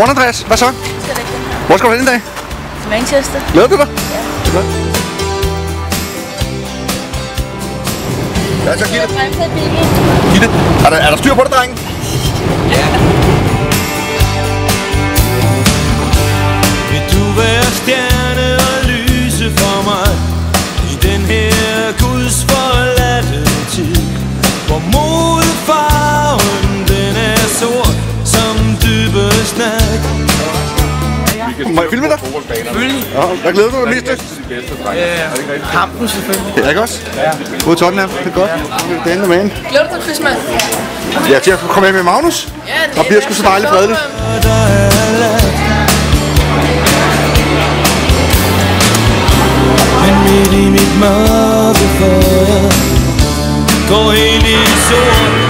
Godmorgen, Andreas. Hvad så? Hvor skal du hen i dag? Manchester. Glæder du dig? Ja. Ja, så Gitte. Gitte, er der styr på det, drenge? Ja. Vil du være stjerne og lyse for mig i den her Guds forladte tid, hvor modefarven den er sort som dybest nat. Må jeg filme dig? Selvfølgelig. Ja, hvad glæder du dig mest til? Kampen selvfølgelig. Ja, ikke også? Ja. Både Tottenham, det er godt. Det ender med en. Glæder du dig, Christmas? Ja, til at komme med Magnus. Ja, det og bliver sgu så dejligt fredeligt. Men midt i mit mørke fad går helt i sort.